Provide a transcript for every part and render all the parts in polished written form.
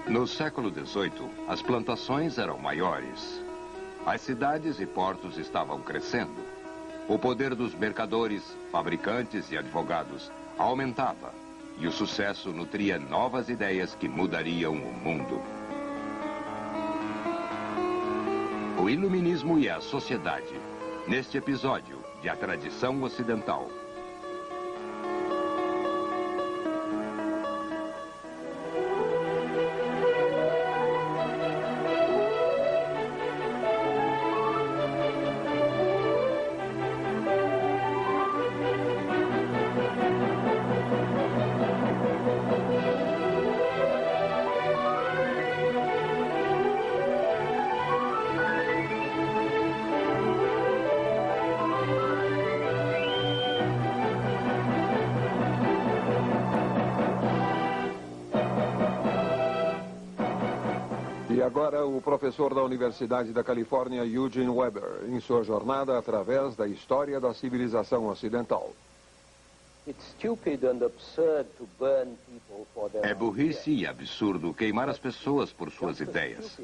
No século XVIII, as plantações eram maiores. As cidades e portos estavam crescendo. O poder dos mercadores, fabricantes e advogados aumentava. E o sucesso nutria novas ideias que mudariam o mundo. O iluminismo e a sociedade. Neste episódio de A Tradição Ocidental. E agora o professor da Universidade da Califórnia, Eugene Weber, em sua jornada através da história da civilização ocidental. É burrice e absurdo queimar as pessoas por suas ideias.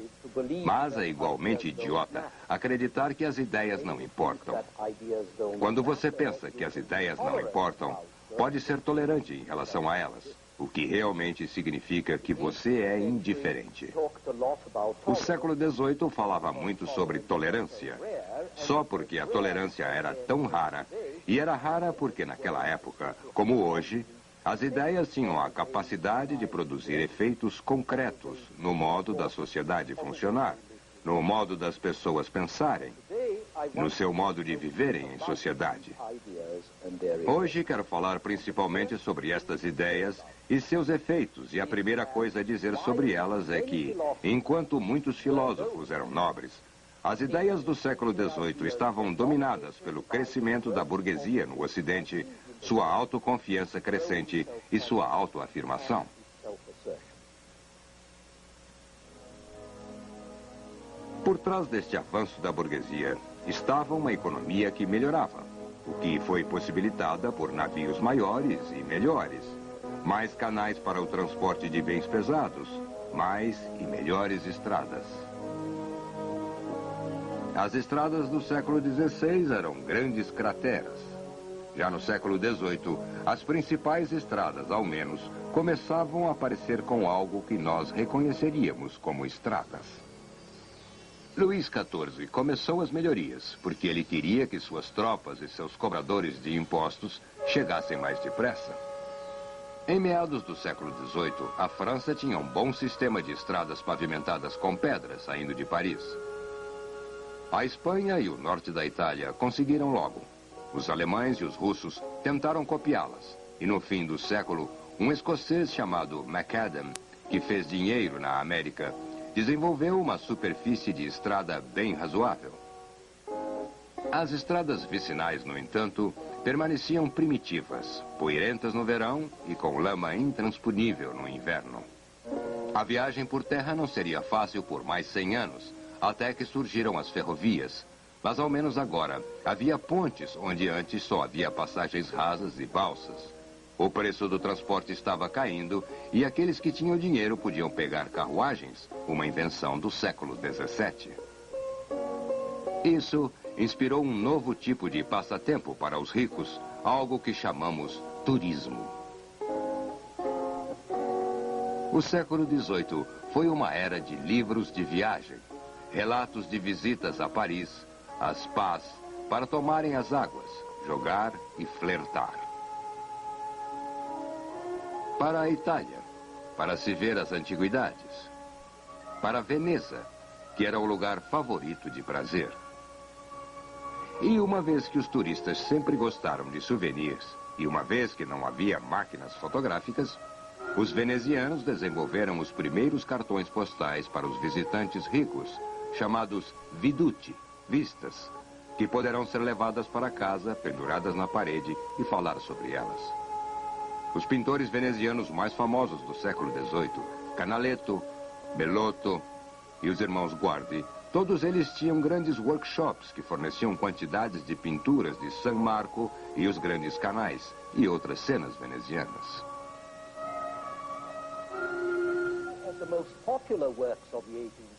Mas é igualmente idiota acreditar que as ideias não importam. Quando você pensa que as ideias não importam, pode ser tolerante em relação a elas. O que realmente significa que você é indiferente. O século XVIII falava muito sobre tolerância, só porque a tolerância era tão rara, e era rara porque naquela época, como hoje, as ideias tinham a capacidade de produzir efeitos concretos no modo da sociedade funcionar, no modo das pessoas pensarem, no seu modo de viverem em sociedade. Hoje quero falar principalmente sobre estas ideias e seus efeitos, e a primeira coisa a dizer sobre elas é que, enquanto muitos filósofos eram nobres, as ideias do século XVIII estavam dominadas pelo crescimento da burguesia no Ocidente, sua autoconfiança crescente e sua autoafirmação. Por trás deste avanço da burguesia estava uma economia que melhorava, o que foi possibilitada por navios maiores e melhores, mais canais para o transporte de bens pesados, mais e melhores estradas. As estradas do século XVI eram grandes crateras. Já no século XVIII, as principais estradas, ao menos, começavam a aparecer com algo que nós reconheceríamos como estradas. Luís XIV começou as melhorias, porque ele queria que suas tropas e seus cobradores de impostos chegassem mais depressa. Em meados do século XVIII, a França tinha um bom sistema de estradas pavimentadas com pedras saindo de Paris. A Espanha e o norte da Itália conseguiram logo. Os alemães e os russos tentaram copiá-las. E no fim do século, um escocês chamado Macadam, que fez dinheiro na América, desenvolveu uma superfície de estrada bem razoável. As estradas vicinais, no entanto, permaneciam primitivas, poeirentas no verão e com lama intransponível no inverno. A viagem por terra não seria fácil por mais 100 anos, até que surgiram as ferrovias. Mas ao menos agora, havia pontes onde antes só havia passagens rasas e balsas. O preço do transporte estava caindo e aqueles que tinham dinheiro podiam pegar carruagens, uma invenção do século XVII. Isso inspirou um novo tipo de passatempo para os ricos, algo que chamamos turismo. O século XVIII foi uma era de livros de viagem, relatos de visitas a Paris, a spas, para tomarem as águas, jogar e flertar. Para a Itália, para se ver as antiguidades. Para Veneza, que era o lugar favorito de prazer. E uma vez que os turistas sempre gostaram de souvenirs, e uma vez que não havia máquinas fotográficas, os venezianos desenvolveram os primeiros cartões postais para os visitantes ricos, chamados veduti, vistas, que poderão ser levadas para casa, penduradas na parede e falar sobre elas. Os pintores venezianos mais famosos do século XVIII, Canaletto, Bellotto e os irmãos Guardi, todos eles tinham grandes workshops que forneciam quantidades de pinturas de San Marco e os grandes canais e outras cenas venezianas.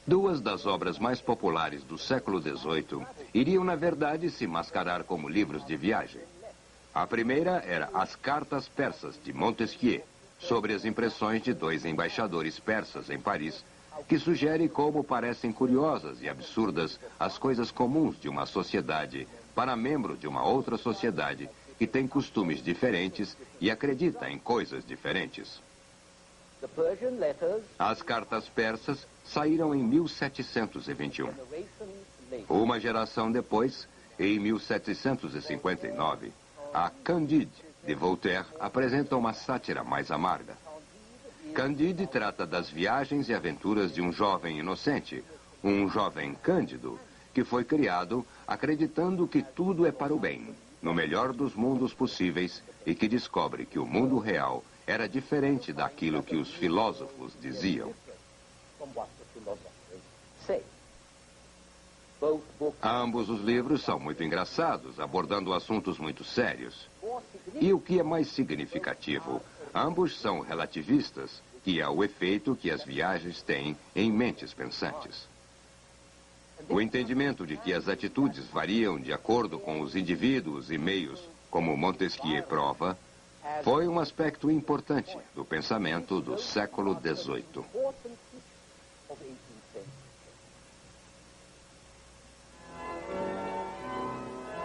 Duas das obras mais populares do século XVIII iriam, na verdade, se mascarar como livros de viagem. A primeira era As Cartas Persas, de Montesquieu, sobre as impressões de dois embaixadores persas em Paris, que sugere como parecem curiosas e absurdas as coisas comuns de uma sociedade para membros de uma outra sociedade que tem costumes diferentes e acredita em coisas diferentes. As cartas persas saíram em 1721. Uma geração depois, em 1759, a Candide, de Voltaire, apresenta uma sátira mais amarga. Candide trata das viagens e aventuras de um jovem inocente, um jovem cândido, que foi criado acreditando que tudo é para o bem, no melhor dos mundos possíveis, e que descobre que o mundo real era diferente daquilo que os filósofos diziam. Ambos os livros são muito engraçados, abordando assuntos muito sérios. E o que é mais significativo, ambos são relativistas, que é o efeito que as viagens têm em mentes pensantes. O entendimento de que as atitudes variam de acordo com os indivíduos e meios, como Montesquieu prova, foi um aspecto importante do pensamento do século XVIII.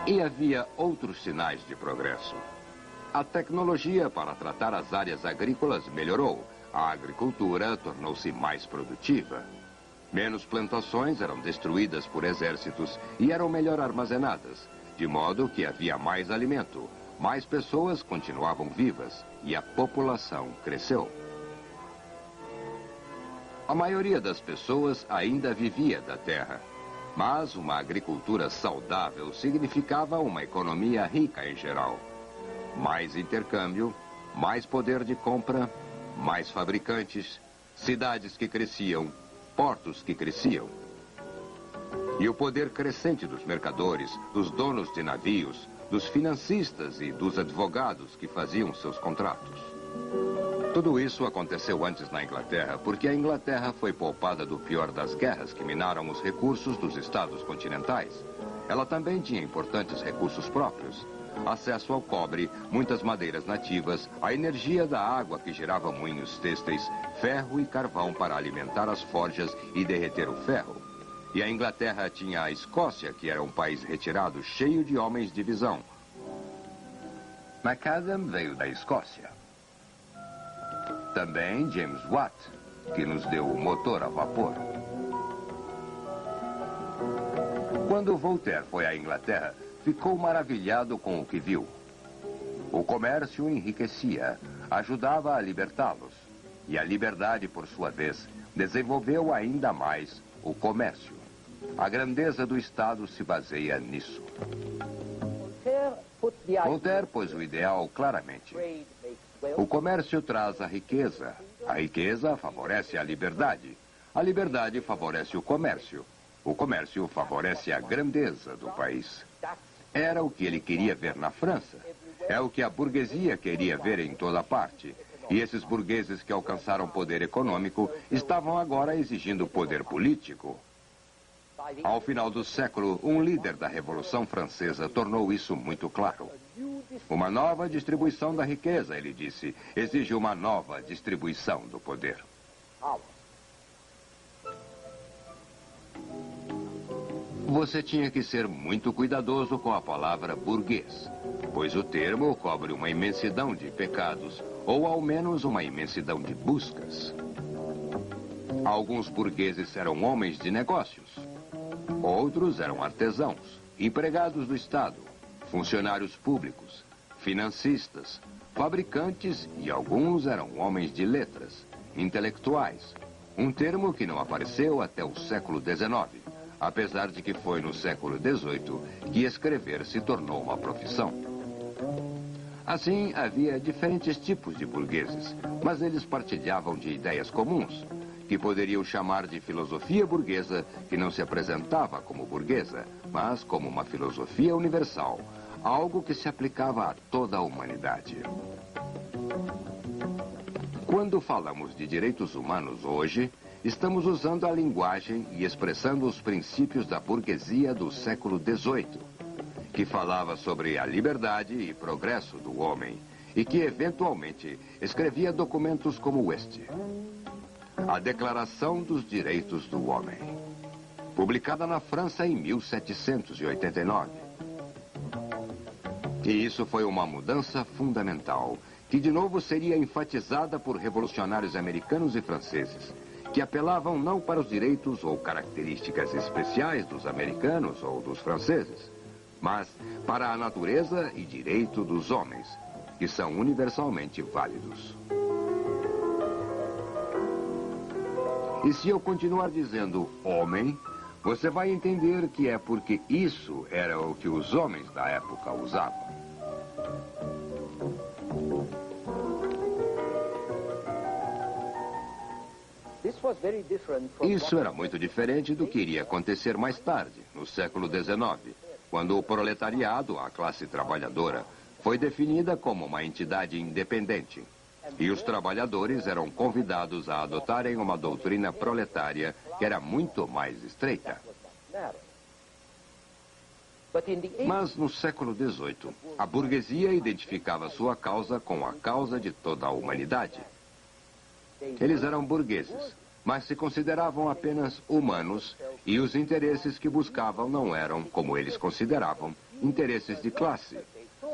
E havia outros sinais de progresso. A tecnologia para tratar as áreas agrícolas melhorou. A agricultura tornou-se mais produtiva. Menos plantações eram destruídas por exércitos e eram melhor armazenadas, de modo que havia mais alimento, mais pessoas continuavam vivas e a população cresceu. A maioria das pessoas ainda vivia da terra, mas uma agricultura saudável significava uma economia rica em geral. Mais intercâmbio, mais poder de compra, mais fabricantes, cidades que cresciam, portos que cresciam. E o poder crescente dos mercadores, dos donos de navios, dos financistas e dos advogados que faziam seus contratos. Tudo isso aconteceu antes na Inglaterra, porque a Inglaterra foi poupada do pior das guerras que minaram os recursos dos estados continentais. Ela também tinha importantes recursos próprios. Acesso ao cobre, muitas madeiras nativas, a energia da água que gerava moinhos têxteis, ferro e carvão para alimentar as forjas e derreter o ferro. E a Inglaterra tinha a Escócia, que era um país retirado, cheio de homens de visão. Macadam veio da Escócia. Também James Watt, que nos deu o motor a vapor. Quando Voltaire foi à Inglaterra, ficou maravilhado com o que viu. O comércio enriquecia, ajudava a libertá-los. E a liberdade, por sua vez, desenvolveu ainda mais o comércio. A grandeza do Estado se baseia nisso. Voltaire pôs o ideal claramente. O comércio traz a riqueza favorece a liberdade favorece o comércio favorece a grandeza do país. Era o que ele queria ver na França. É o que a burguesia queria ver em toda parte. E esses burgueses que alcançaram poder econômico estavam agora exigindo poder político. Ao final do século, um líder da Revolução Francesa tornou isso muito claro. Uma nova distribuição da riqueza, ele disse, exige uma nova distribuição do poder. Você tinha que ser muito cuidadoso com a palavra burguês, pois o termo cobre uma imensidão de pecados, ou ao menos uma imensidão de buscas. Alguns burgueses eram homens de negócios, outros eram artesãos, empregados do Estado, funcionários públicos, financistas, fabricantes e alguns eram homens de letras, intelectuais, um termo que não apareceu até o século XIX. Apesar de que foi no século XVIII que escrever se tornou uma profissão. Assim, havia diferentes tipos de burgueses, mas eles partilhavam de ideias comuns, que poderiam chamar de filosofia burguesa, que não se apresentava como burguesa, mas como uma filosofia universal, algo que se aplicava a toda a humanidade. Quando falamos de direitos humanos hoje, estamos usando a linguagem e expressando os princípios da burguesia do século XVIII, que falava sobre a liberdade e progresso do homem e que, eventualmente, escrevia documentos como este. A Declaração dos Direitos do Homem, publicada na França em 1789. E isso foi uma mudança fundamental, que de novo seria enfatizada por revolucionários americanos e franceses, que apelavam não para os direitos ou características especiais dos americanos ou dos franceses, mas para a natureza e direito dos homens, que são universalmente válidos. E se eu continuar dizendo homem, você vai entender que é porque isso era o que os homens da época usavam. Isso era muito diferente do que iria acontecer mais tarde, no século XIX, quando o proletariado, a classe trabalhadora, foi definida como uma entidade independente. E os trabalhadores eram convidados a adotarem uma doutrina proletária que era muito mais estreita. Mas no século XVIII, a burguesia identificava sua causa com a causa de toda a humanidade. Eles eram burgueses, mas se consideravam apenas humanos e os interesses que buscavam não eram, como eles consideravam, interesses de classe,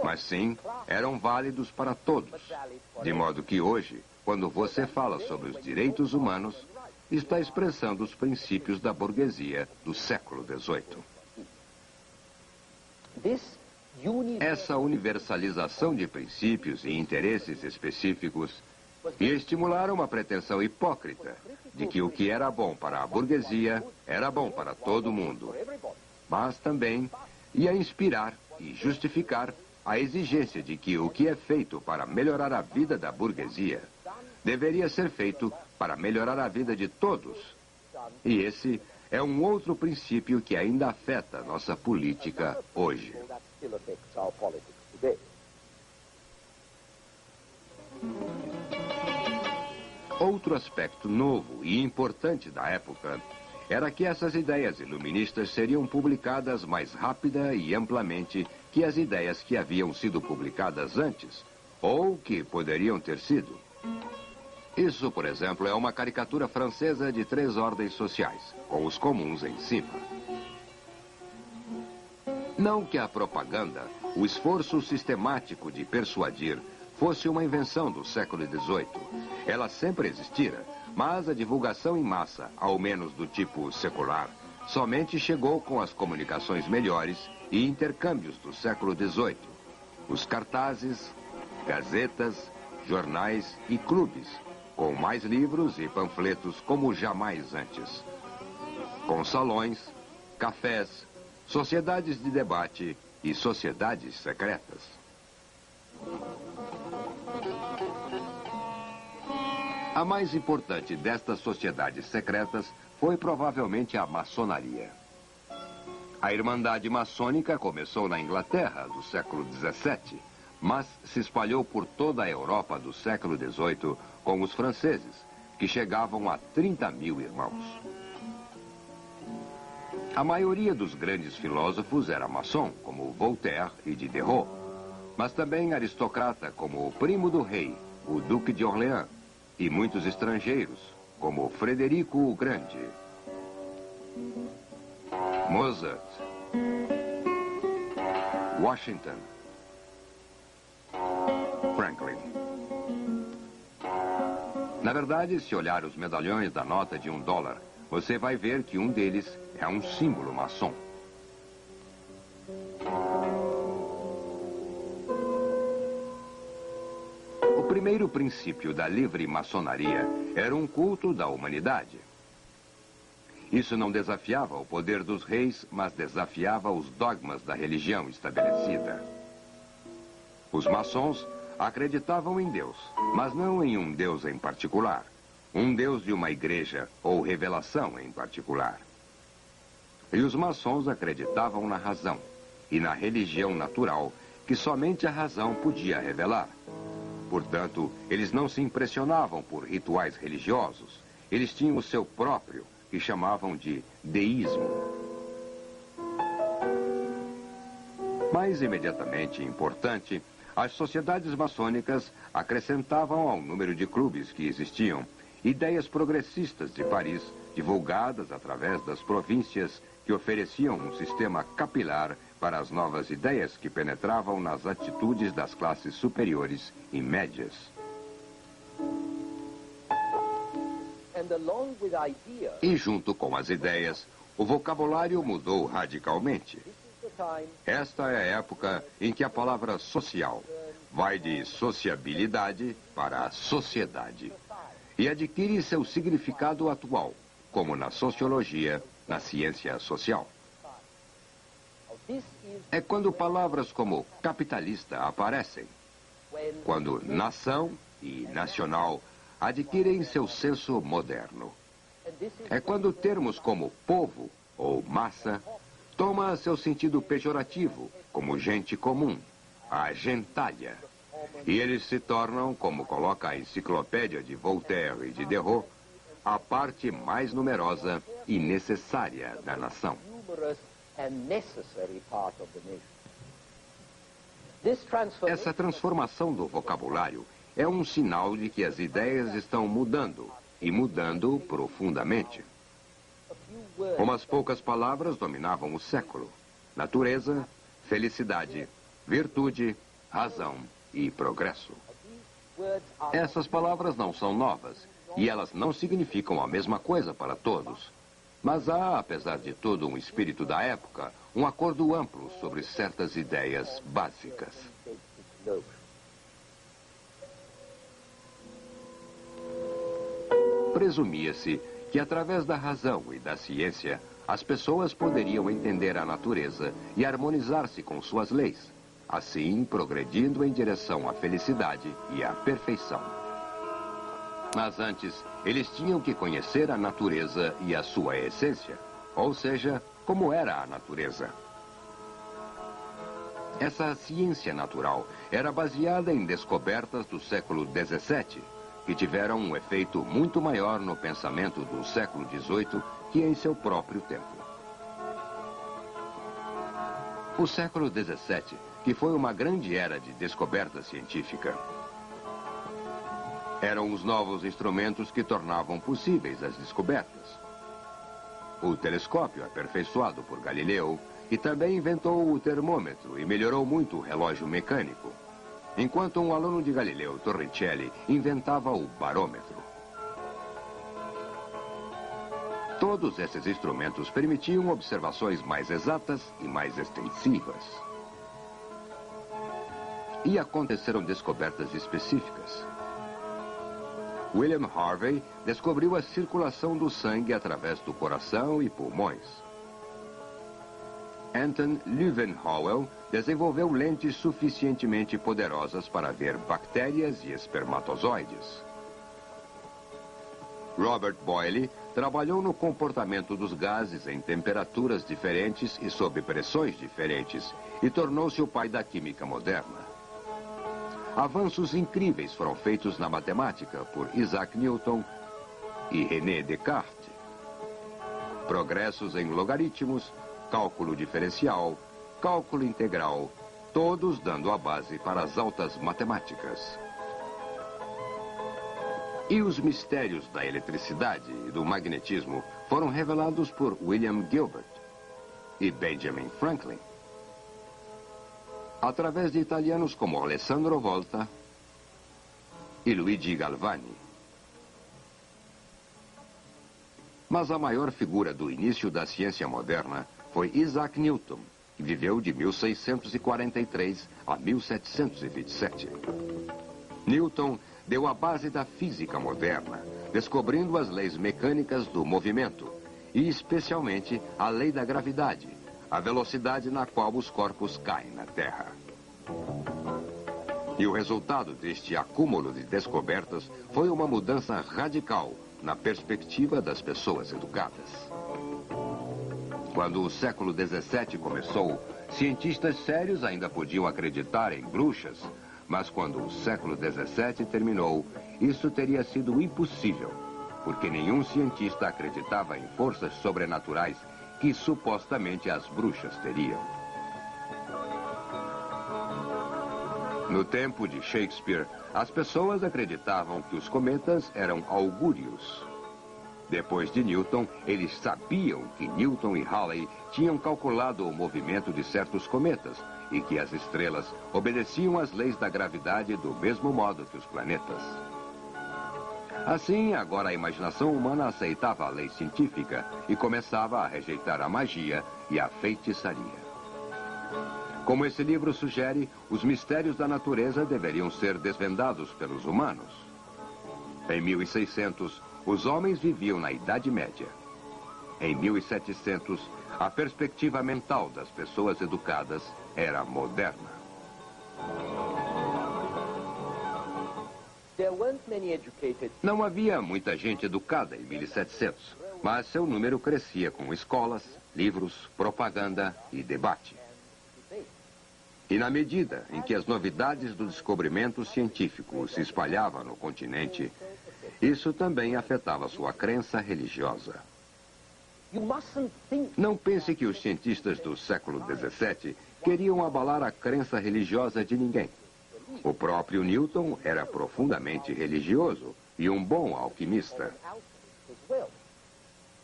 mas sim eram válidos para todos. De modo que hoje, quando você fala sobre os direitos humanos, está expressando os princípios da burguesia do século XVIII. Essa universalização de princípios e interesses específicos ia estimular uma pretensão hipócrita de que o que era bom para a burguesia era bom para todo mundo, mas também ia inspirar e justificar a exigência de que o que é feito para melhorar a vida da burguesia deveria ser feito para melhorar a vida de todos. E esse é um outro princípio que ainda afeta nossa política hoje. Outro aspecto novo e importante da época era que essas ideias iluministas seriam publicadas mais rápida e amplamente que as ideias que haviam sido publicadas antes, ou que poderiam ter sido. Isso, por exemplo, é uma caricatura francesa de 3 ordens sociais, com os comuns em cima. Não que a propaganda, o esforço sistemático de persuadir, fosse uma invenção do século XVIII. Ela sempre existira, mas a divulgação em massa, ao menos do tipo secular, somente chegou com as comunicações melhores e intercâmbios do século XVIII. Os cartazes, gazetas, jornais e clubes, com mais livros e panfletos como jamais antes. Com salões, cafés, sociedades de debate e sociedades secretas. A mais importante destas sociedades secretas foi provavelmente a maçonaria. A Irmandade Maçônica começou na Inglaterra, do século XVII, mas se espalhou por toda a Europa do século XVIII com os franceses, que chegavam a 30.000 irmãos. A maioria dos grandes filósofos era maçom, como Voltaire e Diderot, mas também aristocrata, como o primo do rei, o Duque de Orleans, e muitos estrangeiros, como Frederico o Grande, Mozart, Washington, Franklin. Na verdade, se olhar os medalhões da nota de $1, você vai ver que um deles é um símbolo maçom. O primeiro princípio da livre maçonaria era um culto da humanidade. Isso não desafiava o poder dos reis, mas desafiava os dogmas da religião estabelecida. Os maçons acreditavam em Deus, mas não em um Deus em particular, um Deus de uma igreja ou revelação em particular. E os maçons acreditavam na razão e na religião natural que somente a razão podia revelar. Portanto, eles não se impressionavam por rituais religiosos. Eles tinham o seu próprio, que chamavam de deísmo. Mais imediatamente importante, as sociedades maçônicas acrescentavam ao número de clubes que existiam ideias progressistas de Paris, divulgadas através das províncias que ofereciam um sistema capilar para as novas ideias que penetravam nas atitudes das classes superiores e médias. E junto com as ideias, o vocabulário mudou radicalmente. Esta é a época em que a palavra social vai de sociabilidade para sociedade e adquire seu significado atual, como na sociologia, na ciência social. É quando palavras como capitalista aparecem, quando nação e nacional adquirem seu senso moderno. É quando termos como povo ou massa toma seu sentido pejorativo, como gente comum, a gentalha. E eles se tornam, como coloca a enciclopédia de Voltaire e de Diderot, a parte mais numerosa e necessária da nação. Essa transformação do vocabulário é um sinal de que as ideias estão mudando, e mudando profundamente. Umas poucas palavras dominavam o século: natureza, felicidade, virtude, razão e progresso. Essas palavras não são novas, e elas não significam a mesma coisa para todos. Mas há, apesar de todo um espírito da época, um acordo amplo sobre certas ideias básicas. Presumia-se que, através da razão e da ciência, as pessoas poderiam entender a natureza e harmonizar-se com suas leis, assim progredindo em direção à felicidade e à perfeição. Mas antes, eles tinham que conhecer a natureza e a sua essência, ou seja, como era a natureza. Essa ciência natural era baseada em descobertas do século XVII, que tiveram um efeito muito maior no pensamento do século XVIII que em seu próprio tempo. O século XVII, que foi uma grande era de descoberta científica. Eram os novos instrumentos que tornavam possíveis as descobertas. O telescópio, aperfeiçoado por Galileu, e também inventou o termômetro e melhorou muito o relógio mecânico, enquanto um aluno de Galileu, Torricelli, inventava o barômetro. Todos esses instrumentos permitiam observações mais exatas e mais extensivas. E aconteceram descobertas específicas. William Harvey descobriu a circulação do sangue através do coração e pulmões. Anton Leeuwenhoek desenvolveu lentes suficientemente poderosas para ver bactérias e espermatozoides. Robert Boyle trabalhou no comportamento dos gases em temperaturas diferentes e sob pressões diferentes e tornou-se o pai da química moderna. Avanços incríveis foram feitos na matemática por Isaac Newton e René Descartes. Progressos em logaritmos, cálculo diferencial, cálculo integral, todos dando a base para as altas matemáticas. E os mistérios da eletricidade e do magnetismo foram revelados por William Gilbert e Benjamin Franklin, através de italianos como Alessandro Volta e Luigi Galvani. Mas a maior figura do início da ciência moderna foi Isaac Newton, que viveu de 1643 a 1727. Newton deu a base da física moderna, descobrindo as leis mecânicas do movimento, e especialmente a lei da gravidade, a velocidade na qual os corpos caem na Terra. E o resultado deste acúmulo de descobertas foi uma mudança radical na perspectiva das pessoas educadas. Quando o século XVII começou, cientistas sérios ainda podiam acreditar em bruxas, Mas quando o século XVII terminou, isso teria sido impossível, porque nenhum cientista acreditava em forças sobrenaturais que supostamente as bruxas teriam. No tempo de Shakespeare, as pessoas acreditavam que os cometas eram augúrios. Depois de Newton, eles sabiam que Newton e Halley tinham calculado o movimento de certos cometas e que as estrelas obedeciam às leis da gravidade do mesmo modo que os planetas. Assim, agora a imaginação humana aceitava a lei científica e começava a rejeitar a magia e a feitiçaria. Como esse livro sugere, os mistérios da natureza deveriam ser desvendados pelos humanos. Em 1600, os homens viviam na Idade Média. Em 1700, a perspectiva mental das pessoas educadas era moderna. Não havia muita gente educada em 1700, mas seu número crescia com escolas, livros, propaganda e debate. E na medida em que as novidades do descobrimento científico se espalhavam no continente, isso também afetava sua crença religiosa. Não pense que os cientistas do século XVII queriam abalar a crença religiosa de ninguém. O próprio Newton era profundamente religioso e um bom alquimista.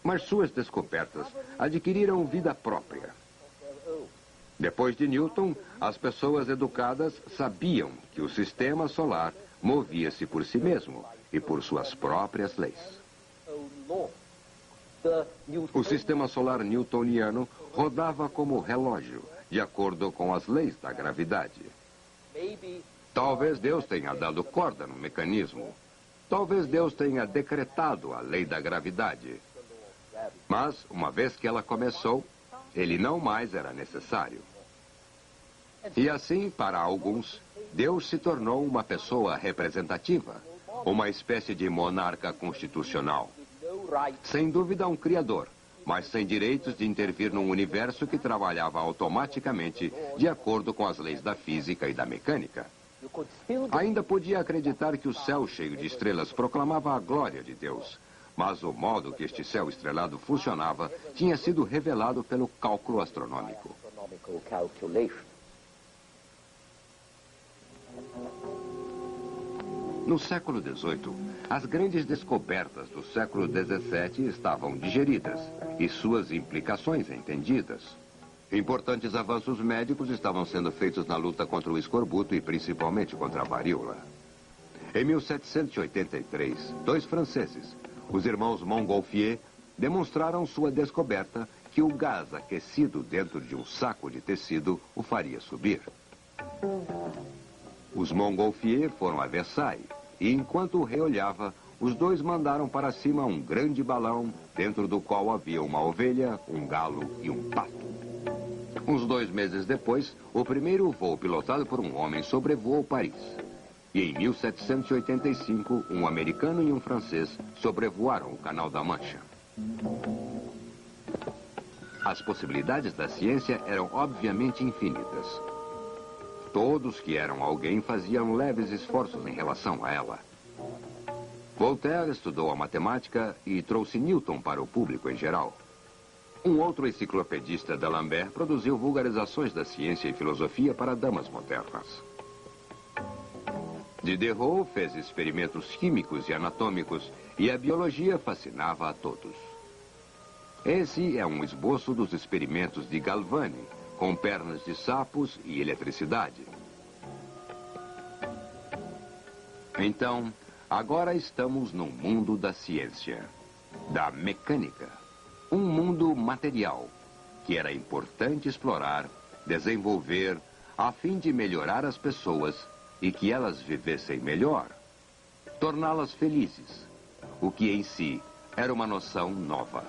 Mas suas descobertas adquiriram vida própria. Depois de Newton, as pessoas educadas sabiam que o sistema solar movia-se por si mesmo e por suas próprias leis. O sistema solar newtoniano rodava como relógio, de acordo com as leis da gravidade. Talvez Deus tenha dado corda no mecanismo. Talvez Deus tenha decretado a lei da gravidade. Mas, uma vez que ela começou, ele não mais era necessário. E assim, para alguns, Deus se tornou uma pessoa representativa, uma espécie de monarca constitucional. Sem dúvida, um criador, mas sem direitos de intervir num universo que trabalhava automaticamente de acordo com as leis da física e da mecânica. Ainda podia acreditar que o céu cheio de estrelas proclamava a glória de Deus, mas o modo que este céu estrelado funcionava tinha sido revelado pelo cálculo astronômico. No século XVIII, as grandes descobertas do século XVII estavam digeridas e suas implicações entendidas. Importantes avanços médicos estavam sendo feitos na luta contra o escorbuto e principalmente contra a varíola. Em 1783, dois franceses, os irmãos Montgolfier, demonstraram sua descoberta que o gás aquecido dentro de um saco de tecido o faria subir. Os Montgolfier foram a Versailles e, enquanto o rei olhava, os dois mandaram para cima um grande balão dentro do qual havia uma ovelha, um galo e um pato. Uns 2 meses depois, o primeiro voo pilotado por um homem sobrevoou Paris. E em 1785, um americano e um francês sobrevoaram o Canal da Mancha. As possibilidades da ciência eram obviamente infinitas. Todos que eram alguém faziam leves esforços em relação a ela. Voltaire estudou a matemática e trouxe Newton para o público em geral. Um outro enciclopedista, D'Alembert, produziu vulgarizações da ciência e filosofia para damas modernas. Diderot fez experimentos químicos e anatômicos e a biologia fascinava a todos. Esse é um esboço dos experimentos de Galvani, com pernas de sapos e eletricidade. Então, agora estamos no mundo da ciência, da mecânica. Um mundo material, que era importante explorar, desenvolver, a fim de melhorar as pessoas e que elas vivessem melhor. Torná-las felizes, o que em si era uma noção nova.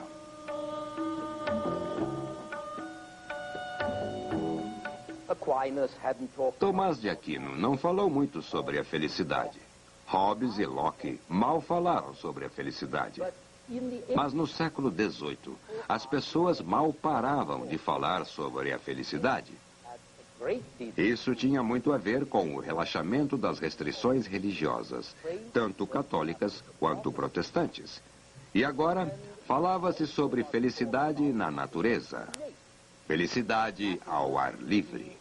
Tomás de Aquino não falou muito sobre a felicidade. Hobbes e Locke mal falaram sobre a felicidade. Mas no século XVIII, as pessoas mal paravam de falar sobre a felicidade. Isso tinha muito a ver com o relaxamento das restrições religiosas, tanto católicas quanto protestantes. E agora, falava-se sobre felicidade na natureza. Felicidade ao ar livre.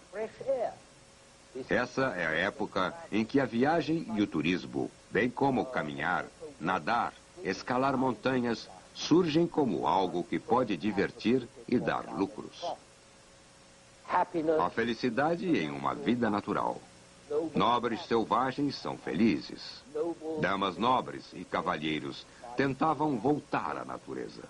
Essa é a época em que a viagem e o turismo, bem como caminhar, nadar, escalar montanhas, surgem como algo que pode divertir e dar lucros. A felicidade em uma vida natural. Nobres selvagens são felizes. Damas nobres e cavalheiros tentavam voltar à natureza.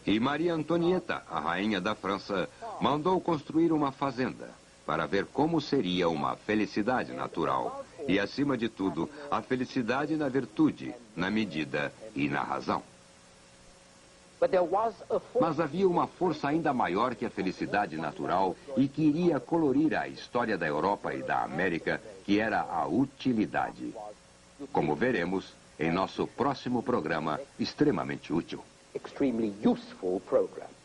E Maria Antonieta, a rainha da França, mandou construir uma fazenda para ver como seria uma felicidade natural. E, acima de tudo, a felicidade na virtude, na medida e na razão. Mas havia uma força ainda maior que a felicidade natural e que iria colorir a história da Europa e da América, que era a utilidade. Como veremos em nosso próximo programa extremamente útil. Extremely useful program.